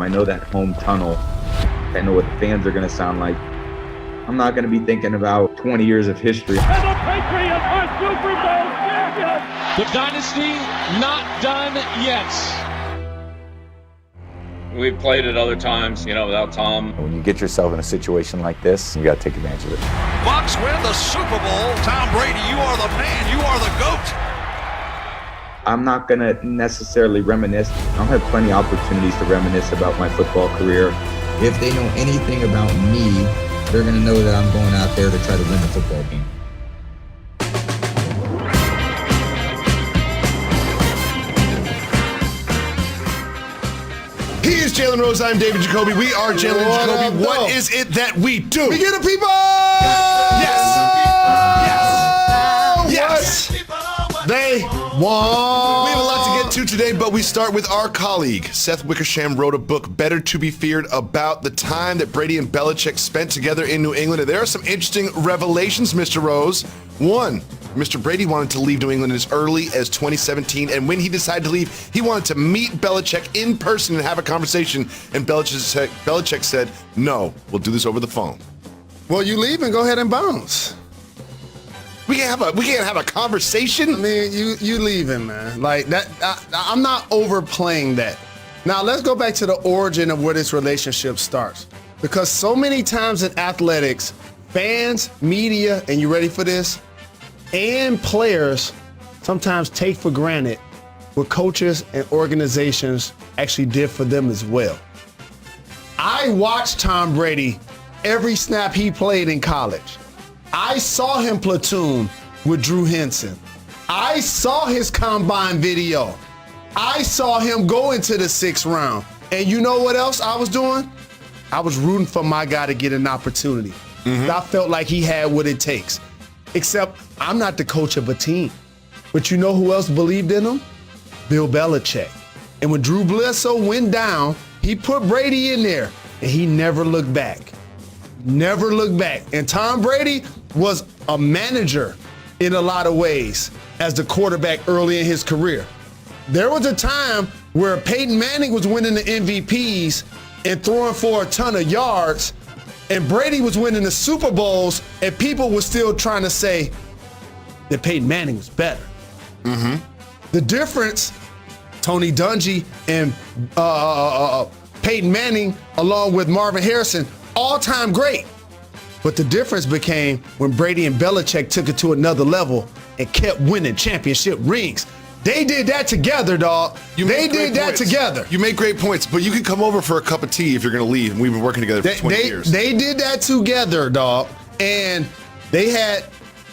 I know that home tunnel. I know what the fans are going to sound like. I'm not going to be thinking about 20 years of history. And the Patriots are Super Bowl champions! The dynasty not done yet. We've played it other times, without Tom. When you get yourself in a situation like this, you got to take advantage of it. Bucs win the Super Bowl. Tom Brady, you are the man. You are the GOAT. I'm not going to necessarily reminisce. I'll have plenty of opportunities to reminisce about my football career. If they know anything about me, they're going to know that I'm going out there to try to win the football game. He is Jalen Rose. I'm David Jacoby. We are Jalen Jacoby. What is it that we do? We get the people! Yes! Yes! They won! We have a lot to get to today, but we start with our colleague. Seth Wickersham wrote a book, Better to Be Feared, about the time that Brady and Belichick spent together in New England. And there are some interesting revelations, Mr. Rose. One, Mr. Brady wanted to leave New England as early as 2017, and when he decided to leave, he wanted to meet Belichick in person and have a conversation, and Belichick said, no, we'll do this over the phone. Well, you leave and go ahead and bounce. We can't have a conversation? I mean, you leaving, man. Like that. I'm not overplaying that. Now, let's go back to the origin of where this relationship starts. Because so many times in athletics, fans, media, and you ready for this? And players sometimes take for granted what coaches and organizations actually did for them as well. I watched Tom Brady every snap he played in college. I saw him platoon with Drew Henson. I saw his combine video. I saw him go into the 6th round. And you know what else I was doing? I was rooting for my guy to get an opportunity. I felt like he had what it takes. Except I'm not the coach of a team. But you know who else believed in him? Bill Belichick. And when Drew Bledsoe went down, he put Brady in there, and he never looked back. Never looked back. And Tom Brady was a manager in a lot of ways as the quarterback early in his career. There was a time where Peyton Manning was winning the MVPs and throwing for a ton of yards, and Brady was winning the Super Bowls, and people were still trying to say that Peyton Manning was better. The difference, Tony Dungy and Peyton Manning, along with Marvin Harrison, all-time great. But the difference became when Brady and Belichick took it to another level and kept winning championship rings. They did that together, dog. They did that together. You make great points, but you can come over for a cup of tea if you're going to leave. And we've been working together for 20 years. They did that together, dog. And they had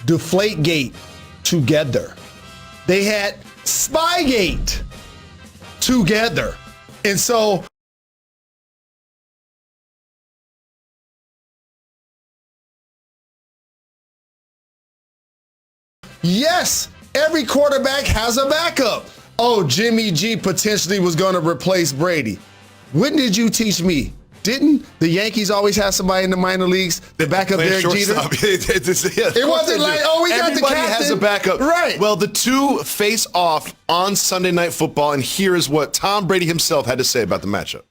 Deflategate together. They had Spygate together. And so yes, every quarterback has a backup. Oh, Jimmy G potentially was going to replace Brady. When did you teach me? Didn't the Yankees always have somebody in the minor leagues to back up Derek Jeter? It wasn't like, oh, we got the captain. Everybody has a backup. Right. Well, the two face off on Sunday Night Football, and here is what Tom Brady himself had to say about the matchup.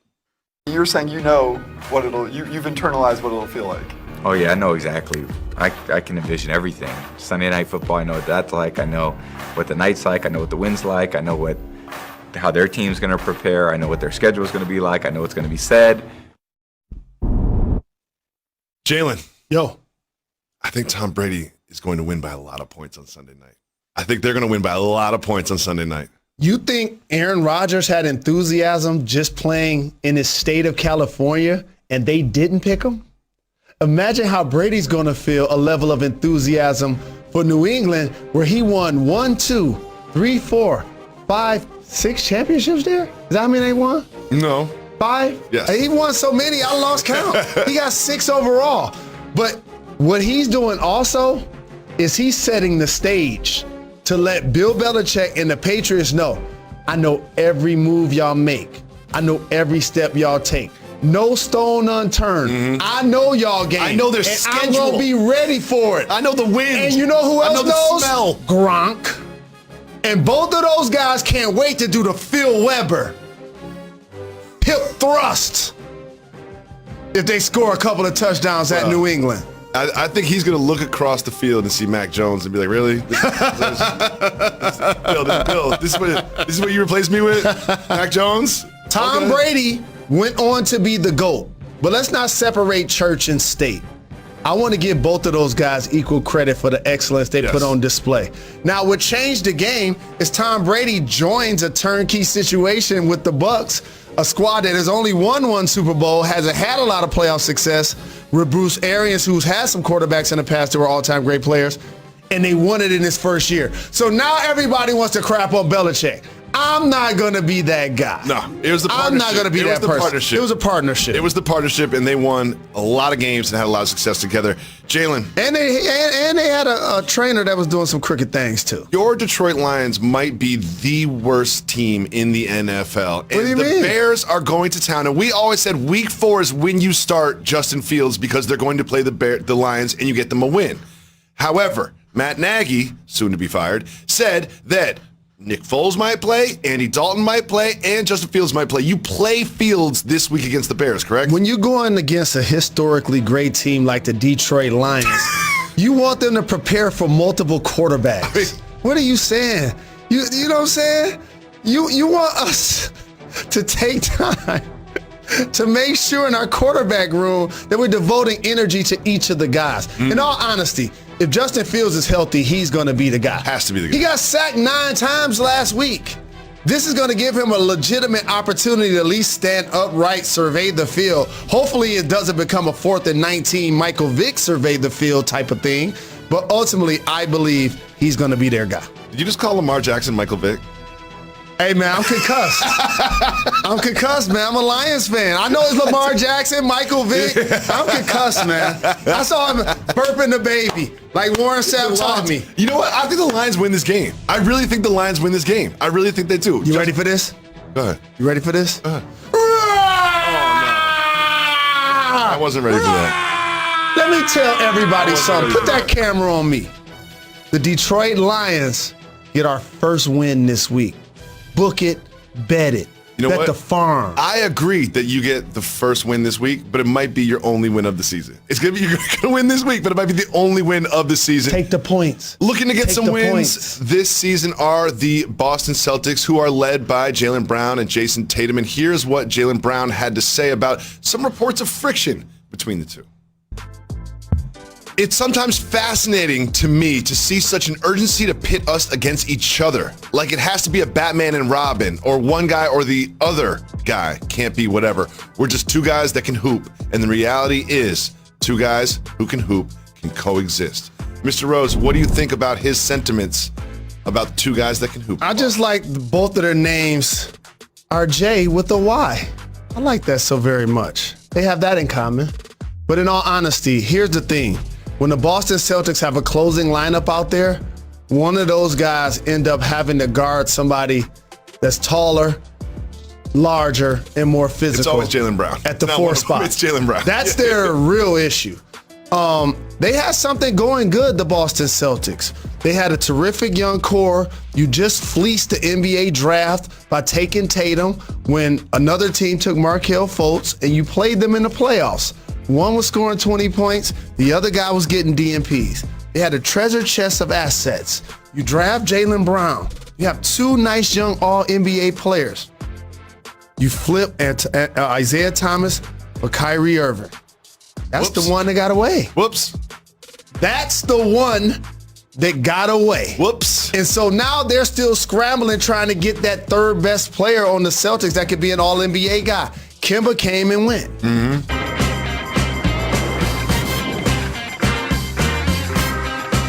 You're saying you know what you've internalized what it'll feel like. Oh, yeah, I know exactly. I can envision everything. Sunday Night Football, I know what that's like. I know what the night's like. I know what the wind's like. I know how their team's going to prepare. I know what their schedule is going to be like. I know what's going to be said. Jalen. Yo. I think Tom Brady is going to win by a lot of points on Sunday night. I think they're going to win by a lot of points on Sunday night. You think Aaron Rodgers had enthusiasm just playing in his state of California and they didn't pick him? Imagine how Brady's going to feel a level of enthusiasm for New England where he won 1, 2, 3, 4, 5, 6 championships there? Is that how many they won? No. 5? Yes. He won so many, I lost count. He got 6 overall. But what he's doing also is he's setting the stage to let Bill Belichick and the Patriots know, I know every move y'all make. I know every step y'all take. No stone unturned. I know y'all game. I know their and schedule. I'm going to be ready for it. I know the wind. And you know who else I know the knows? smell. Gronk. And both of those guys can't wait to do the Phil Weber hip thrust if they score a couple of touchdowns at New England. I think he's going to look across the field and see Mac Jones and be like, really? Bill, this is what you replaced me with? Mac Jones? Tom Brady went on to be the GOAT, but let's not separate church and state. I want to give both of those guys equal credit for the excellence they put on display. Now, what changed the game is Tom Brady joins a turnkey situation with the Bucs, a squad that has only won one Super Bowl, hasn't had a lot of playoff success, with Bruce Arians, who's had some quarterbacks in the past that were all-time great players, and they won it in his first year. So now everybody wants to crap on Belichick. I'm not going to be that guy. No, it was the partnership. I'm not going to be that person. Partnership. It was a partnership. It was the partnership, and they won a lot of games and had a lot of success together. Jalen. And they had a trainer that was doing some crooked things, too. Your Detroit Lions might be the worst team in the NFL. What do you mean? The mean? Bears are going to town, and we always said week 4 is when you start Justin Fields because they're going to play the Lions, and you get them a win. However, Matt Nagy, soon to be fired, said that Nick Foles might play, Andy Dalton might play, and Justin Fields might play. You play Fields this week against the Bears, correct? When you're going against a historically great team like the Detroit Lions, you want them to prepare for multiple quarterbacks. What are you saying? You know what I'm saying? You want us to take time to make sure in our quarterback room that we're devoting energy to each of the guys. In all honesty, if Justin Fields is healthy, he's going to be the guy. Has to be the guy. He got sacked 9 times last week. This is going to give him a legitimate opportunity to at least stand upright, survey the field. Hopefully it doesn't become a 4th and 19 Michael Vick survey the field type of thing. But ultimately, I believe he's going to be their guy. Did you just call Lamar Jackson Michael Vick? Hey, man, I'm concussed. I'm concussed, man. I'm a Lions fan. I know it's Lamar Jackson, Michael Vick. I'm concussed, man. I saw him burping the baby like Warren Sapp taught me. You know what? I think the Lions win this game. I really think the Lions win this game. I really think they do. You ready for this? Go ahead. You ready for this? Go ahead. I wasn't ready for that. Let me tell everybody something. Put that camera on me. The Detroit Lions get our first win this week. Book it, bet it. You know bet what? the farm. I agree that you get the first win this week, but it might be your only win of the season. You're going to win this week, but it might be the only win of the season. Take the points. Looking to get Take some the wins points. this season are the Boston Celtics, who are led by Jaylen Brown and Jason Tatum. And here's what Jaylen Brown had to say about some reports of friction between the two. It's sometimes fascinating to me to see such an urgency to pit us against each other. Like it has to be a Batman and Robin, or one guy or the other guy. Can't be whatever. We're just 2 guys that can hoop. And the reality is 2 guys who can hoop can coexist. Mr. Rose, what do you think about his sentiments about 2 guys that can hoop? I just like both of their names are J with a Y. I like that so very much. They have that in common. But in all honesty, here's the thing. When the Boston Celtics have a closing lineup out there, one of those guys end up having to guard somebody that's taller, larger, and more physical. It's always Jaylen Brown. At the 4 spot. It's Jaylen Brown. That's their real issue. They had something going good, the Boston Celtics. They had a terrific young core. You just fleeced the NBA draft by taking Tatum when another team took Markelle Fultz, and you played them in the playoffs. One was scoring 20 points. The other guy was getting DNPs. They had a treasure chest of assets. You draft Jaylen Brown. You have 2 nice young All-NBA players. You flip Isaiah Thomas for Kyrie Irving. That's the one that got away. Whoops. That's the one that got away. Whoops. And so now they're still scrambling trying to get that 3rd best player on the Celtics that could be an All-NBA guy. Kemba came and went.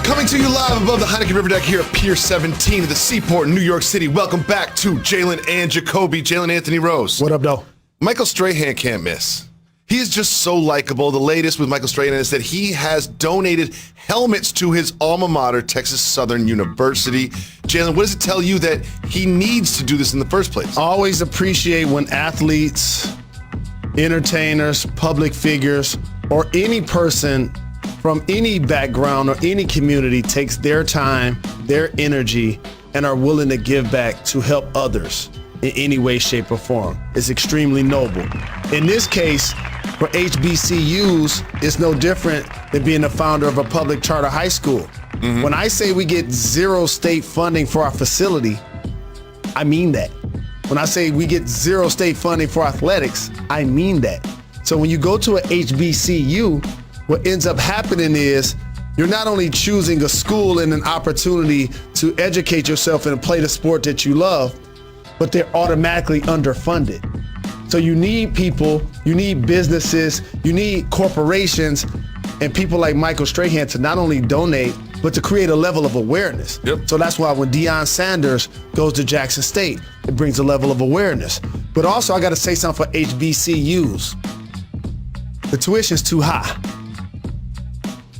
Coming to you live above the Heineken River Deck here at Pier 17 of the Seaport in New York City. Welcome back to Jalen and Jacoby. Jalen Anthony Rose. What up, though? Michael Strahan can't miss. He is just so likable. The latest with Michael Strahan is that he has donated helmets to his alma mater, Texas Southern University. Jalen, what does it tell you that he needs to do this in the first place? I always appreciate when athletes, entertainers, public figures, or any person from any background or any community takes their time, their energy, and are willing to give back to help others. in any way, shape, or form. It's extremely noble. In this case, for HBCUs, it's no different than being the founder of a public charter high school. When I say we get 0 state funding for our facility, I mean that. When I say we get 0 state funding for athletics, I mean that. So when you go to a HBCU, what ends up happening is you're not only choosing a school and an opportunity to educate yourself and play the sport that you love, but they're automatically underfunded. So you need people, you need businesses, you need corporations, and people like Michael Strahan to not only donate, but to create a level of awareness. So that's why when Deion Sanders goes to Jackson State, it brings a level of awareness. But also, I got to say something for HBCUs. The tuition's too high,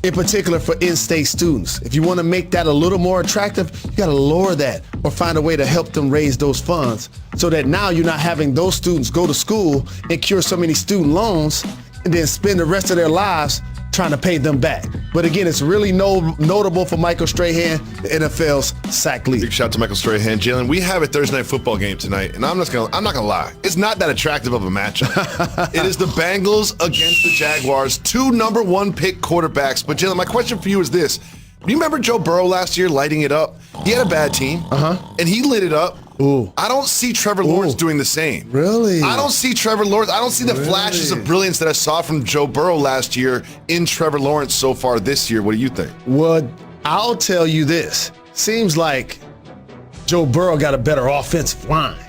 in particular for in-state students. If you want to make that a little more attractive, you got to lower that or find a way to help them raise those funds so that now you're not having those students go to school, incur so many student loans, and then spend the rest of their lives trying to pay them back. But again, it's really notable for Michael Strahan, the NFL's sack leader. Big shout out to Michael Strahan. Jalen, we have a Thursday night football game tonight, and I'm not gonna lie, it's not that attractive of a matchup. It is the Bengals against the Jaguars, 2 number 1 pick quarterbacks. But Jalen, my question for you is this: do you remember Joe Burrow last year lighting it up? He had a bad team, and he lit it up. Ooh. I don't see Trevor Lawrence doing the same. Really? I don't see Trevor Lawrence. I don't see the flashes of brilliance that I saw from Joe Burrow last year in Trevor Lawrence so far this year. What do you think? Well, I'll tell you this. Seems like Joe Burrow got a better offensive line.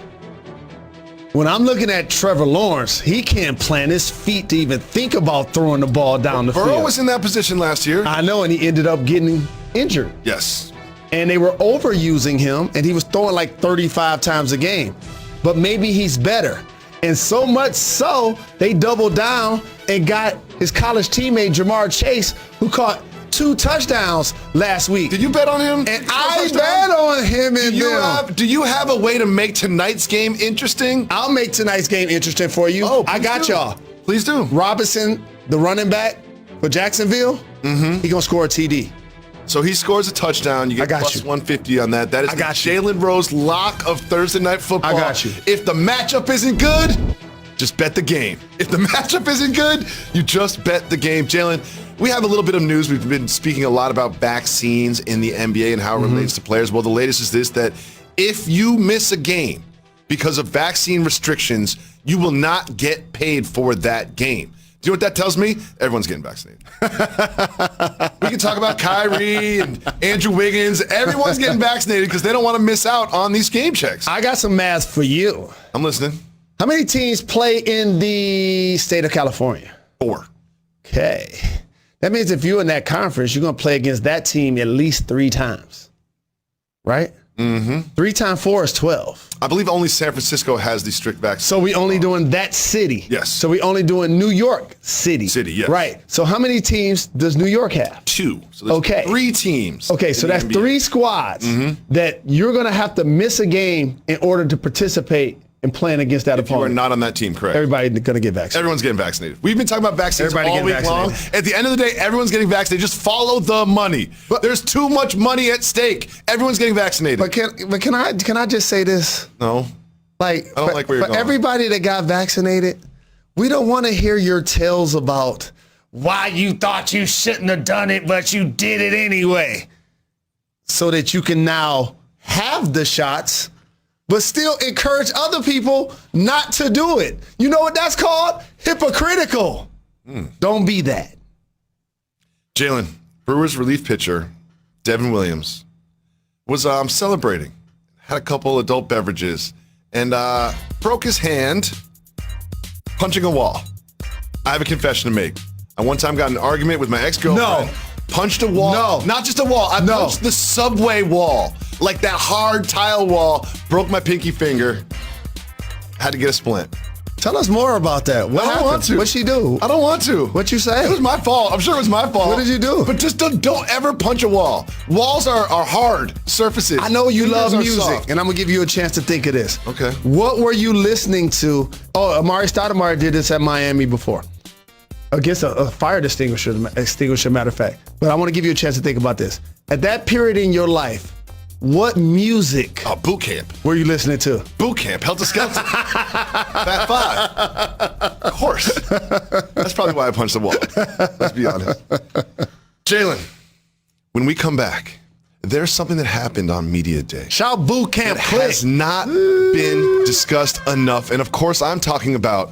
When I'm looking at Trevor Lawrence, he can't plant his feet to even think about throwing the ball down the field. Burrow was in that position last year. I know, and he ended up getting injured. Yes. And they were overusing him, and he was throwing like 35 times a game. But maybe he's better. And so much so, they doubled down and got his college teammate, Jamar Chase, who caught 2 touchdowns last week. Did you bet on him? And I bet on him and Do you have a way to make tonight's game interesting? I'll make tonight's game interesting for you. Oh, I got y'all. Please do. Robinson, the running back for Jacksonville, he gonna score a TD. So he scores a touchdown. You get plus 150 on that. That is the Jalen Rose lock of Thursday Night Football. I got you. If the matchup isn't good, just bet the game. If the matchup isn't good, you just bet the game. Jalen, we have a little bit of news. We've been speaking a lot about vaccines in the NBA and how it relates to players. Well, the latest is this, that if you miss a game because of vaccine restrictions, you will not get paid for that game. Do you know what that tells me? Everyone's getting vaccinated. We can talk about Kyrie and Andrew Wiggins. Everyone's getting vaccinated because they don't want to miss out on these game checks. I got some math for you. I'm listening. How many teams play in the state of California? 4. Okay. That means if you're in that conference, you're going to play against that team at least 3 times. Right? 3 times 4 is 12. I believe only San Francisco has the strict vaccine. So we only doing that city. Yes. So we only doing New York City. Yes. Right. So how many teams does New York have? 2. So there's 3 teams. Okay, so that's NBA. 3 squads that you're going to have to miss a game in order to participate in playing against that opponent. You are not on that team, correct? Everybody's going to get vaccinated. Everyone's getting vaccinated. We've been talking about vaccines all week long. At the end of the day, everyone's getting vaccinated. Just follow the money. But there's too much money at stake. Everyone's getting vaccinated. But can I just say this? No. Like, I don't like where you're going. Everybody that got vaccinated, we don't want to hear your tales about why you thought you shouldn't have done it, but you did it anyway. So that you can now have the shots, but still encourage other people not to do it. You know what that's called? Hypocritical. Don't be that. Jalen, Brewers relief pitcher Devin Williams was celebrating, had a couple adult beverages, and broke his hand punching a wall. I have a confession to make. I one time got in an argument with my ex-girlfriend. No. Punched a wall. No. Not just a wall. I punched the subway wall. Like that hard tile wall. Broke my pinky finger. Had to get a splint. Tell us more about that. What I don't happened? want to. What'd she do? I don't want to. What'd you say? It was my fault. I'm sure it was my fault. What did you do? But just don't ever punch a wall. Walls are hard surfaces. I know you Fingers love are music, soft. and I'm going to give you a chance to think of this. Okay. What were you listening to? Oh, Amari Stoudemire did this at Miami before. Against a fire extinguisher, matter of fact. But I want to give you a chance to think about this. At that period in your life, what music Oh, boot camp. were you listening to? Boot camp. Helter Skelter. Fat Five. Of course. That's probably why I punched the wall. Let's be honest. Jalen, when we come back, there's something that happened on Media Day. Shout boot camp, It Cliff. has not been discussed enough. And of course, I'm talking about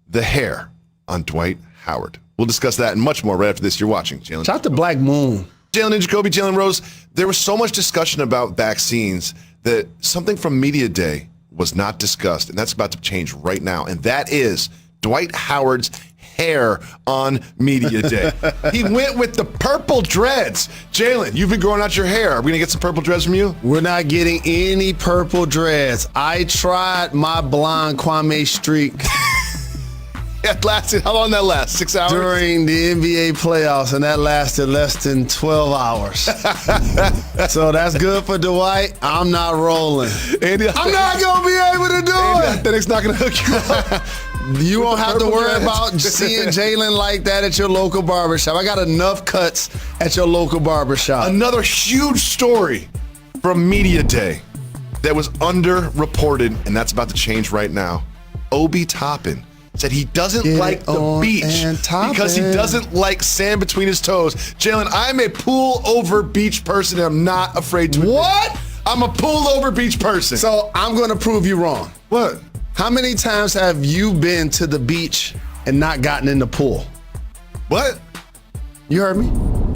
the hair on Dwight Howard. We'll discuss that and much more right after this. You're watching Jalen. Shout to Black Moon. Jalen Jacoby, Jalen Rose. There was so much discussion about vaccines that something from Media Day was not discussed, and that's about to change right now. And that is Dwight Howard's hair on Media Day. He went with the purple dreads. Jalen, you've been growing out your hair. Are we gonna get some purple dreads from you? We're not getting any purple dreads. I tried my blonde Kwame streak It lasted, how long did that last? 6 hours? during the NBA playoffs, and that lasted less than 12 hours. So that's good for Dwight. I'm not rolling. I'm not going to be able to do it. Athletics not gonna hook you up. You won't have to purple worry dreads. about seeing Jalen like that at your local barbershop. I got enough cuts at your local barbershop. Another huge story from Media Day that was underreported, and that's about to change right now. Obi Toppin said he doesn't Get like it the on beach and Toppin. because he doesn't like sand between his toes. Jalen, I'm a pool over beach person, and I'm not afraid to admit it. What? I'm a pool over beach person. So I'm going to prove you wrong. What? How many times have you been to the beach and not gotten in the pool? What? You heard me?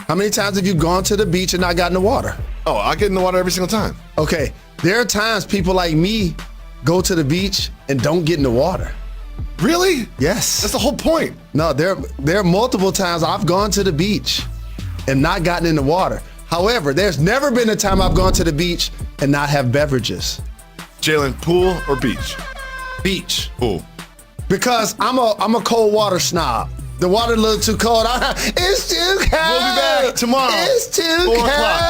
How many times have you gone to the beach and not gotten in the water? Oh, I get in the water every single time. Okay, there are times people like me go to the beach and don't get in the water. Really? Yes. That's the whole point. No, there are multiple times I've gone to the beach and not gotten in the water. However, there's never been a time I've gone to the beach and not have beverages. Jalen, pool or beach? Beach. Pool. Because I'm a cold water snob. The water a little too cold. It's too cold. We'll be back tomorrow. It's too 4 cold. o'clock.